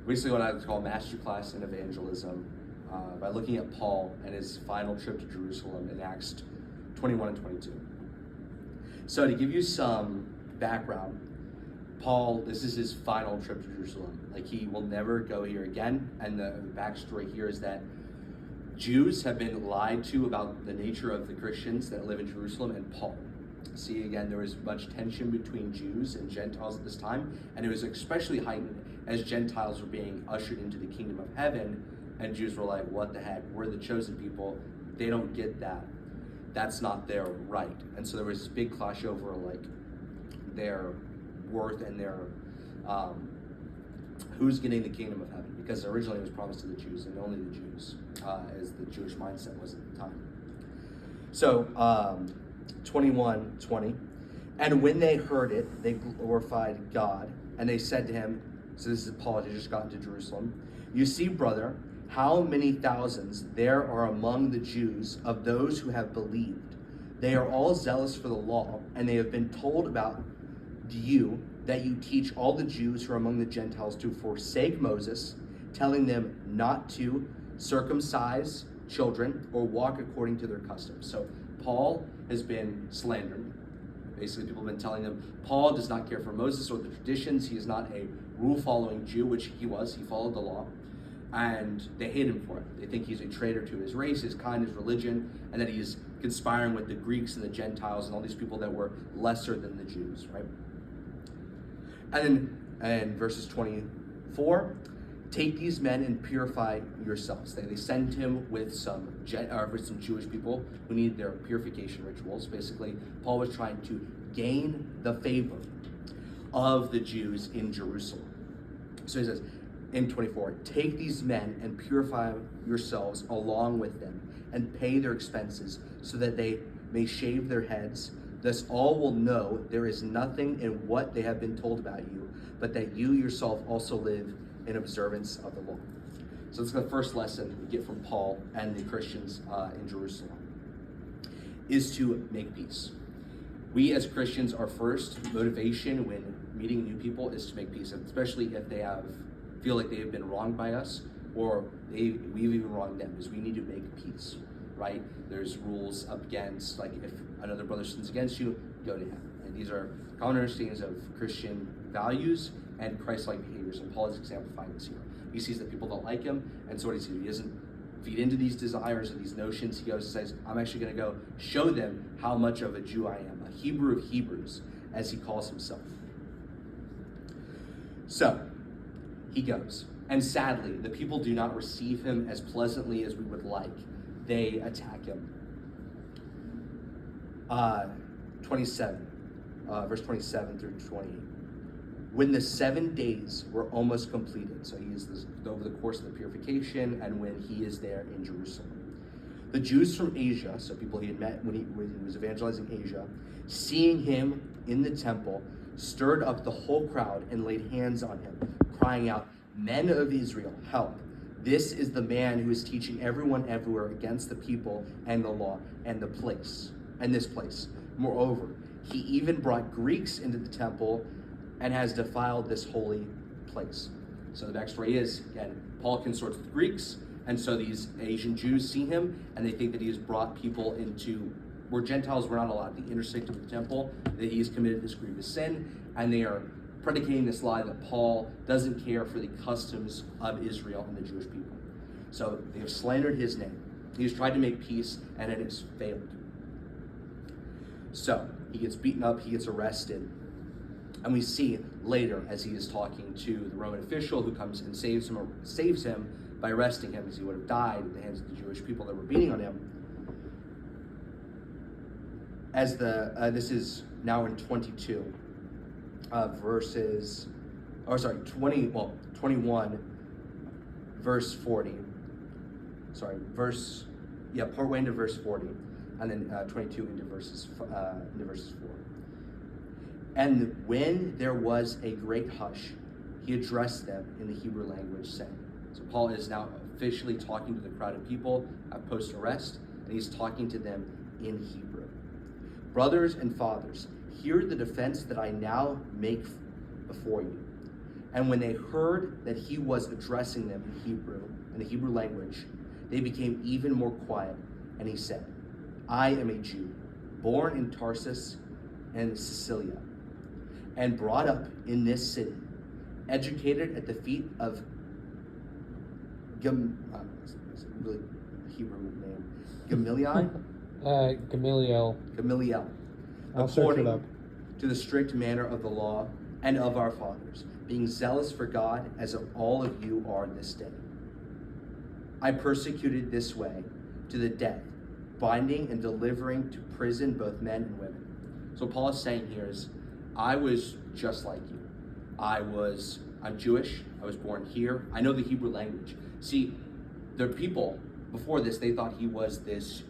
basically what I would call masterclass in evangelism by looking at Paul and his final trip to Jerusalem in Acts 21 and 22. So to give you some background, Paul, this is his final trip to Jerusalem. Like, he will never go here again. And the backstory here is that Jews have been lied to about the nature of the Christians that live in Jerusalem and Paul. See, again, there was much tension between Jews and Gentiles at this time, and it was especially heightened as Gentiles were being ushered into the kingdom of heaven, and Jews were like, what the heck? We're the chosen people. They don't get that. That's not their right. And so there was this big clash over like their worth and their who's getting the kingdom of heaven, because originally it was promised to the Jews and only the Jews, as the Jewish mindset was at the time. So 21:20, and when they heard it, they glorified God, and they said to him, so this is Paul, who just got into Jerusalem, you see, brother, how many thousands there are among the Jews of those who have believed. They are all zealous for the law, and they have been told about you that you teach all the Jews who are among the Gentiles to forsake Moses, telling them not to circumcise children or walk according to their customs. So Paul has been slandered. Basically, people have been telling him Paul does not care for Moses or the traditions. He is not a rule-following Jew, which he was. He followed the law. And they hate him for it. They think he's a traitor to his race, his kind, his religion, and that he's conspiring with the Greeks and the Gentiles and all these people that were lesser than the Jews, right? And then in verses 24, take these men and purify yourselves. They send him with some Jewish people who need their purification rituals. Basically, Paul was trying to gain the favor of the Jews in Jerusalem. So he says in 24, take these men and purify yourselves along with them and pay their expenses so that they may shave their heads. Thus all will know there is nothing in what they have been told about you, but that you yourself also live in observance of the law. So this is the first lesson we get from Paul and the Christians in Jerusalem, is to make peace. We as Christians, our first motivation when meeting new people is to make peace, especially if they feel like they have been wronged by us, or we've even wronged them, is we need to make peace, right? There's rules up against, like, if another brother sins against you, go to him. And these are common understandings of Christian values and Christ-like behaviors, and Paul is exemplifying this here. He sees that people don't like him, and so what does he do? He doesn't feed into these desires and these notions. He goes and says, I'm actually going to go show them how much of a Jew I am, a Hebrew of Hebrews, as he calls himself. So he goes, and sadly, the people do not receive him as pleasantly as we would like. They attack him. 27, verse 27 through 28. When the 7 days were almost completed, so he is over the course of the purification, and when he is there in Jerusalem, the Jews from Asia, so people he had met when he was evangelizing Asia, seeing him in the temple, stirred up the whole crowd and laid hands on him, crying out, Men of Israel, help. This is the man who is teaching everyone everywhere against the people and the law and this place. Moreover, he even brought Greeks into the temple and has defiled this holy place. So the backstory is, again, Paul consorts with Greeks, and so these Asian Jews see him, and they think that he has brought people into where Gentiles were not allowed to intersect with the temple, that he's committed this grievous sin, and they are predicating this lie that Paul doesn't care for the customs of Israel and the Jewish people. So they have slandered his name. He's tried to make peace, and it has failed. So he gets beaten up, he gets arrested. And we see later, as he is talking to the Roman official who comes and saves him by arresting him, as he would have died at the hands of the Jewish people that were beating on him. As this is now in 22 21, verse 40. Partway into verse 40, and then 22 into verses 4. And when there was a great hush, he addressed them in the Hebrew language, saying, so Paul is now officially talking to the crowd of people post-arrest, and he's talking to them in Hebrew. Brothers and fathers, hear the defense that I now make before you. And when they heard that he was addressing them in the Hebrew language, they became even more quiet. And he said, I am a Jew, born in Tarsus and Cilicia, and brought up in this city, educated at the feet of really Hebrew name, Gamaliel. Gamaliel, I'll search it up. to the strict manner of the law and of our fathers, being zealous for God as all of you are this day. I persecuted this way to the death, binding and delivering to prison both men and women. So Paul is saying here is, I was just like you. I'm Jewish. I was born here. I know the Hebrew language. See, the people before this, they thought he was this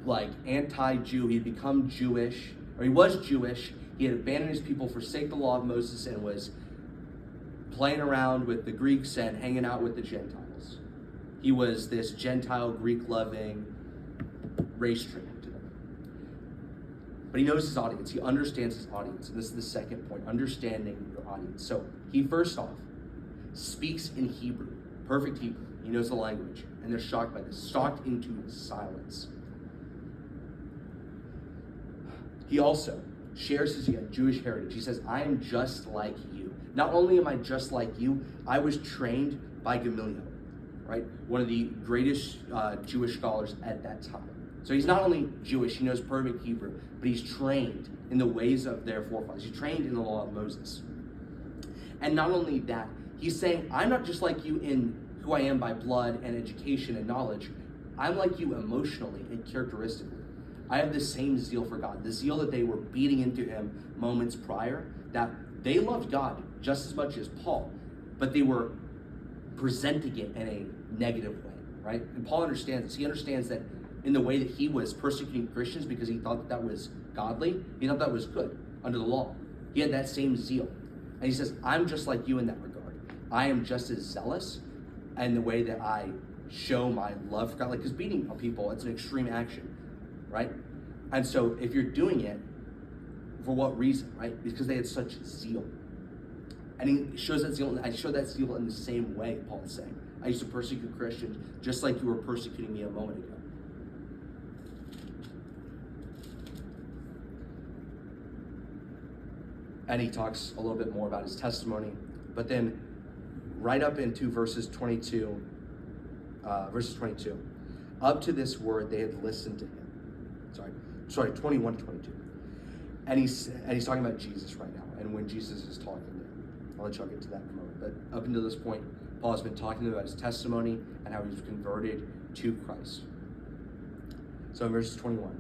like anti-Jew. He'd become Jewish, or he was Jewish. He had abandoned his people, forsake the law of Moses, and was playing around with the Greeks and hanging out with the Gentiles. He was this Gentile, Greek-loving race traitor to them. But he knows his audience. He understands his audience. And this is the second point, understanding your audience. So he first off speaks in Hebrew, perfect Hebrew. He knows the language. And they're shocked by this, shocked into silence. He also shares his Jewish heritage. He says, I am just like you. Not only am I just like you, I was trained by Gamaliel, right? One of the greatest Jewish scholars at that time. So he's not only Jewish, he knows perfect Hebrew, but he's trained in the ways of their forefathers. He's trained in the law of Moses. And not only that, he's saying, I'm not just like you in who I am by blood and education and knowledge. I'm like you emotionally and characteristically. I have the same zeal for God, the zeal that they were beating into him moments prior, that they loved God just as much as Paul, but they were presenting it in a negative way, right? And Paul understands this. He understands that in the way that he was persecuting Christians because he thought that was godly, he thought that was good under the law. He had that same zeal. And he says, I'm just like you in that regard. I am just as zealous in the way that I show my love for God. Like, because beating people, it's an extreme action, right? And so if you're doing it, for what reason, right? Because they had such zeal. And he shows that zeal, and I show that zeal in the same way, Paul is saying. I used to persecute Christians just like you were persecuting me a moment ago. And he talks a little bit more about his testimony, but then right up into verses 22, up to this word they had listened to him. Sorry, 21 to 22. And he's talking about Jesus right now, and when Jesus is talking to him. I'll let y'all get to that in a moment. But up until this point, Paul has been talking about his testimony and how he was converted to Christ. So in verses 21,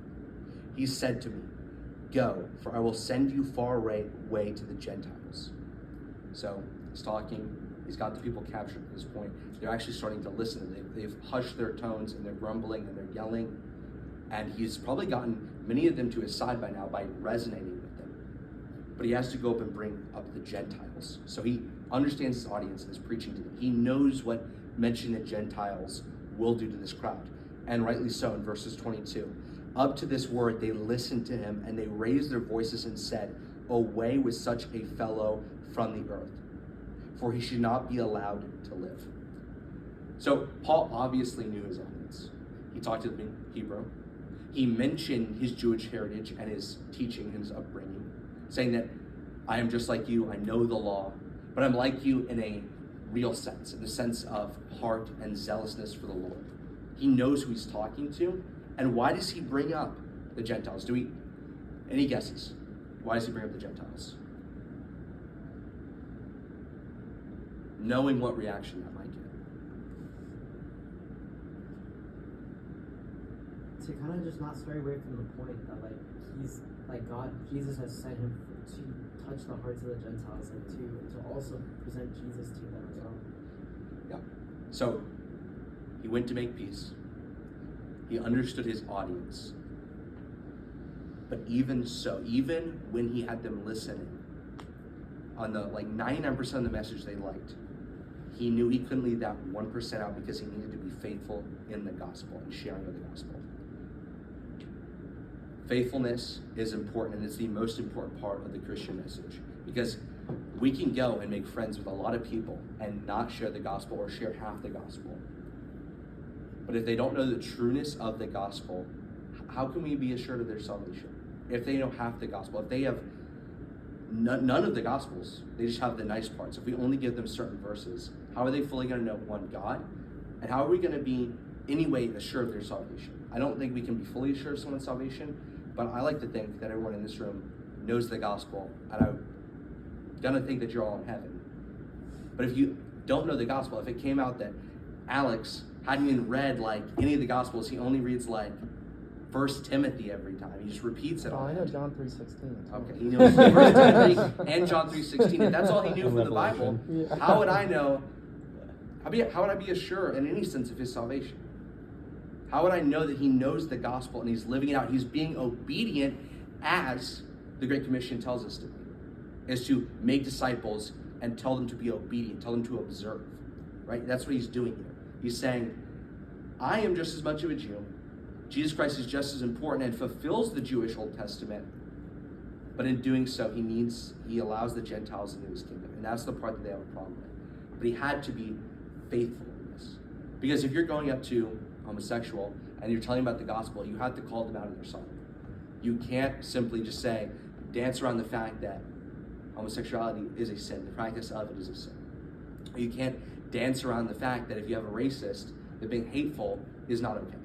he said to me, go, for I will send you far away to the Gentiles. So he's talking, he's got the people captured at this point. They're actually starting to listen. They've hushed their tones and they're grumbling and they're yelling. And he's probably gotten many of them to his side by now by resonating with them. But he has to go up and bring up the Gentiles. So he understands his audience and is preaching to them. He knows what mentioning the Gentiles will do to this crowd. And rightly so in verses 22. Up to this word, they listened to him and they raised their voices and said, away with such a fellow from the earth, for he should not be allowed to live. So Paul obviously knew his audience. He talked to them in Hebrew. He mentioned his Jewish heritage and his teaching, his upbringing, saying that I am just like you, I know the law, but I'm like you in a real sense, in the sense of heart and zealousness for the Lord. He knows who he's talking to. And why does he bring up the Gentiles? Any guesses? Why does he bring up the Gentiles? Knowing what reaction that might get. To kind of just not stray away from the point that he's like God, Jesus has sent him to touch the hearts of the Gentiles and to also present Jesus to them as well. Yeah. So he went to make peace. He understood his audience. But even so, even when he had them listening on the 99% of the message they liked, he knew he couldn't leave that 1% out because he needed to be faithful in the gospel and sharing of the gospel. Faithfulness is important, and it's the most important part of the Christian message, because We can go and make friends with a lot of people and not share the gospel or share half the gospel. But if they don't know the trueness of the gospel, how can we be assured of their salvation? If they know half the gospel, if they have none of the gospels, they just have the nice parts. If we only give them certain verses, how are they fully going to know one God? And how are we going to be anyway assured of their salvation? I don't think we can be fully assured of someone's salvation, but I like to think that everyone in this room knows the gospel, and I'm going to think that you're all in heaven. But if you don't know the gospel, if it came out that Alex hadn't even read like any of the gospels, he only reads like 1 Timothy every time. He just repeats it all. I know John 3:16. Okay, he knows 1 Timothy and John 3:16, and that's all he knew from the Bible. Yeah. How would I know? How would I be assured in any sense of his salvation? How would I know that he knows the gospel and he's living it out? He's being obedient as the Great Commission tells us to be, is to make disciples and tell them to be obedient, tell them to observe, right? That's what he's doing here. He's saying, I am just as much of a Jew. Jesus Christ is just as important and fulfills the Jewish Old Testament. But in doing so, he allows the Gentiles into his kingdom. And that's the part that they have a problem with. But he had to be faithful in this. Because if you're going up to homosexual and you're telling about the gospel, you have to call them out of their sin. You can't simply just say, dance around the fact that homosexuality is a sin. The practice of it is a sin. You can't dance around the fact that if you have a racist, that being hateful is not okay.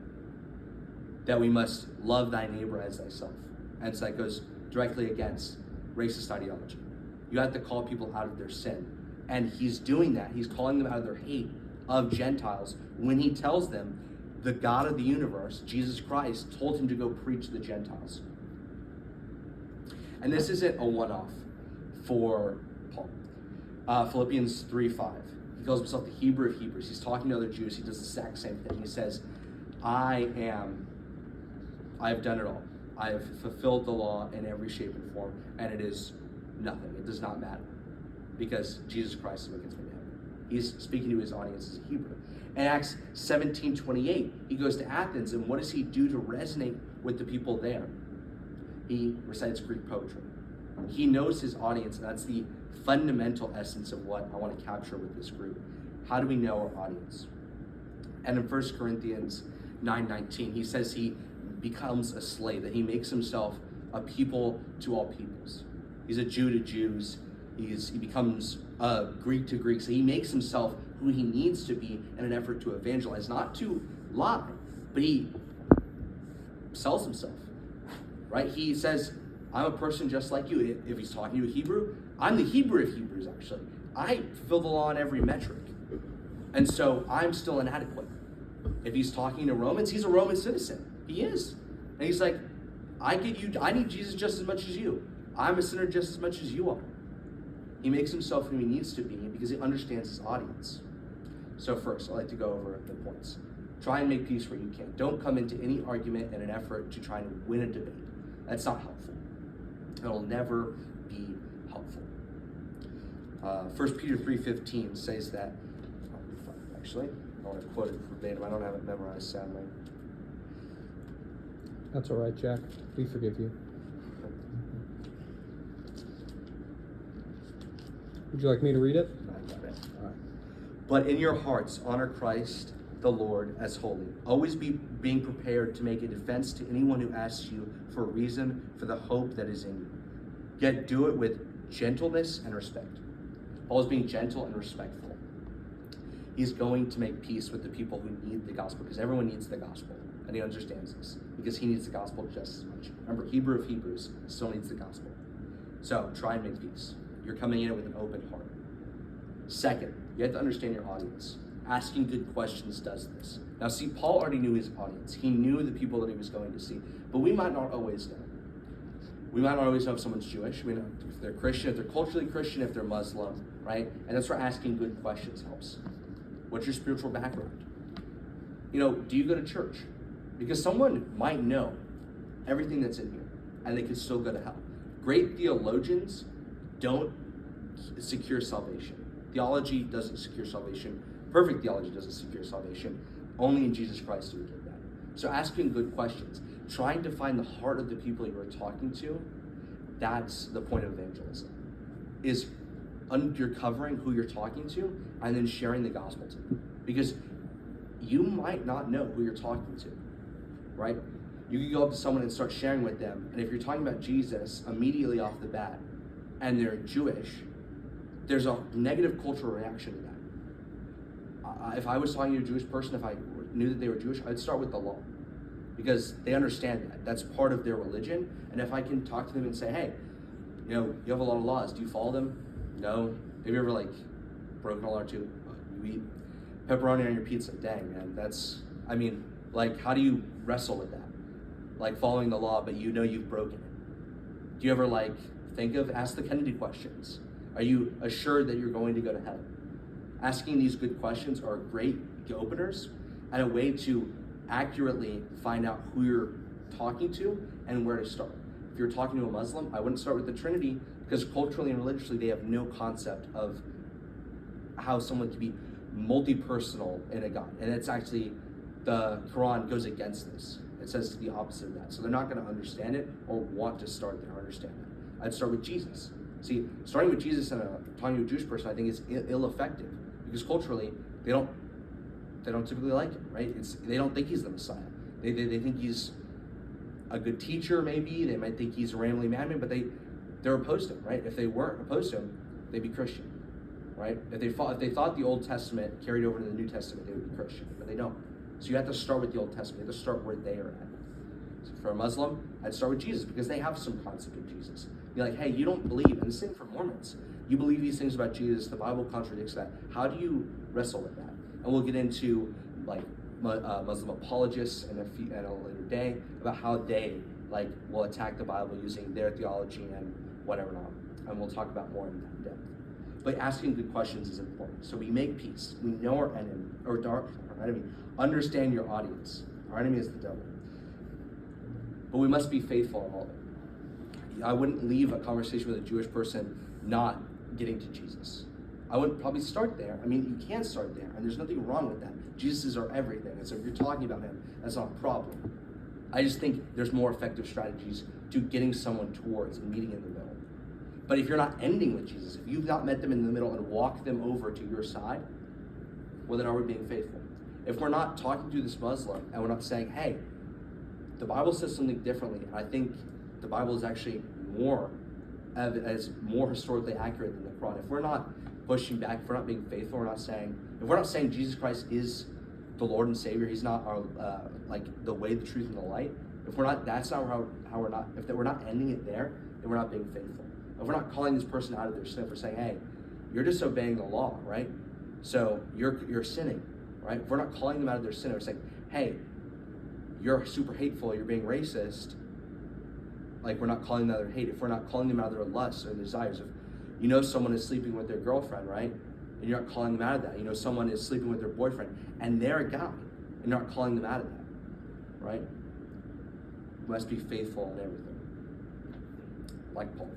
That we must love thy neighbor as thyself. And so that goes directly against racist ideology. You have to call people out of their sin. And he's doing that. He's calling them out of their hate of Gentiles when he tells them the God of the universe, Jesus Christ, told him to go preach to the Gentiles. And this isn't a one-off for Paul. Philippians 3:5. He calls himself the Hebrew of Hebrews. He's talking to other Jews. He does the exact same thing. He says, I have done it all. I have fulfilled the law in every shape and form, and it is nothing. It does not matter, because Jesus Christ is what gets me to heaven. He's speaking to his audience as a Hebrew. In Acts 17:28, he goes to Athens, and what does he do to resonate with the people there? He recites Greek poetry. He knows his audience, and that's the fundamental essence of what I want to capture with this group. How do we know our audience? And in 1 Corinthians 9:19, he says he becomes a slave, that he makes himself a people to all peoples. He's a Jew to Jews. He becomes a Greek to Greeks. So he makes himself who he needs to be in an effort to evangelize, not to lie, but he sells himself, right? He says, I'm a person just like you. If he's talking to a Hebrew, I'm the Hebrew of Hebrews, actually. I fulfill the law in every metric. And so I'm still inadequate. If he's talking to Romans, he's a Roman citizen. He is. And he's like, I need Jesus just as much as you. I'm a sinner just as much as you are. He makes himself who he needs to be because he understands his audience. So first, I'd like to go over the points. Try and make peace where you can. Don't come into any argument in an effort to try and win a debate. That's not helpful. It'll never be helpful. 1 Peter 3:15 says that, actually, I want to quote it verbatim. I don't have it memorized, sadly. That's all right, Jack. We forgive you. Would you like me to read it? I got it. All right. But in your hearts, honor Christ the Lord as holy. Always being prepared to make a defense to anyone who asks you for a reason for the hope that is in you. Yet do it with gentleness and respect. Paul is being gentle and respectful. He's going to make peace with the people who need the gospel, because everyone needs the gospel, and he understands this, because he needs the gospel just as much. Remember, Hebrew of Hebrews still needs the gospel. So try and make peace. You're coming in with an open heart. Second, you have to understand your audience. Asking good questions does this. Now see, Paul already knew his audience. He knew the people that he was going to see, but we might not always know. We might not always know if someone's Jewish. We know if they're Christian, if they're culturally Christian, if they're Muslim, right? And that's where asking good questions helps. What's your spiritual background? Do you go to church? Because someone might know everything that's in here, and they could still go to hell. Great theologians don't secure salvation. Theology doesn't secure salvation. Perfect theology doesn't secure salvation. Only in Jesus Christ do we get that. So asking good questions, trying to find the heart of the people you are talking to, that's the point of evangelism, is undercovering who you're talking to and then sharing the gospel to them. Because you might not know who you're talking to, right? You could go up to someone and start sharing with them, and if you're talking about Jesus immediately off the bat and they're Jewish, there's a negative cultural reaction to that. If I was talking to a Jewish person, if I knew that they were Jewish, I'd start with the law, because they understand that. That's part of their religion. And if I can talk to them and say, hey, you have a lot of laws. Do you follow them? No. Have you ever broken a law or two? You eat pepperoni on your pizza. Dang, man. How do you wrestle with that? Following the law, but you've broken it. Do you ever ask the Kennedy questions? Are you assured that you're going to go to heaven? Asking these good questions are great openers and a way to accurately find out who you're talking to and where to start. If you're talking to a Muslim, I wouldn't start with the Trinity, because culturally and religiously they have no concept of how someone can be multi-personal in a God. And it's actually, the Quran goes against this. It says the opposite of that. So they're not going to understand it or want to start there or understand that. I'd start with Jesus. See, starting with Jesus and talking to a Jewish person, I think is ill-effective, because culturally they don't typically like him, right? They don't think he's the Messiah. They think he's a good teacher, maybe. They might think he's a randomly madman, but they're opposed to him, right? If they weren't opposed to him, they'd be Christian, right? If they thought the Old Testament carried over to the New Testament, they would be Christian, but they don't. So you have to start with the Old Testament. You have to start where they are at. So for a Muslim, I'd start with Jesus, because they have some concept of Jesus. Be like, hey, you don't believe, and the same for Mormons. You believe these things about Jesus, the Bible contradicts that. How do you wrestle with that? And we'll get into Muslim apologists in a later day about how they will attack the Bible using their theology and whatever not. And we'll talk about more in that depth. But asking good questions is important. So we make peace. We know our enemy, understand your audience. Our enemy is the devil. But we must be faithful in all of it. I wouldn't leave a conversation with a Jewish person not getting to Jesus. I would probably start there. You can start there, and there's nothing wrong with that. Jesus is our everything, and so if you're talking about him, that's not a problem. I just think there's more effective strategies to getting someone towards and meeting in the middle. But if you're not ending with Jesus, if you've not met them in the middle and walked them over to your side, well, then are we being faithful? If we're not talking to this Muslim and we're not saying, hey, the Bible says something differently, and I think the Bible is actually more historically accurate than the Quran. If we're not pushing back, if we're not being faithful, if we're not saying Jesus Christ is the Lord and Savior, he's not our the way, the truth, and the light. If we're not, that's not how we're not. If we're not ending it there, then we're not being faithful. If we're not calling this person out of their sin, if we're saying, hey, you're disobeying the law, right? So you're sinning, right? If we're not calling them out of their sin, we're saying, hey, you're super hateful, you're being racist. We're not calling them out of their hate. If we're not calling them out of their lusts or desires, if someone is sleeping with their girlfriend, right? And you're not calling them out of that. Someone is sleeping with their boyfriend and they're a guy, and you're not calling them out of that, right? We must be faithful in everything, like Paul.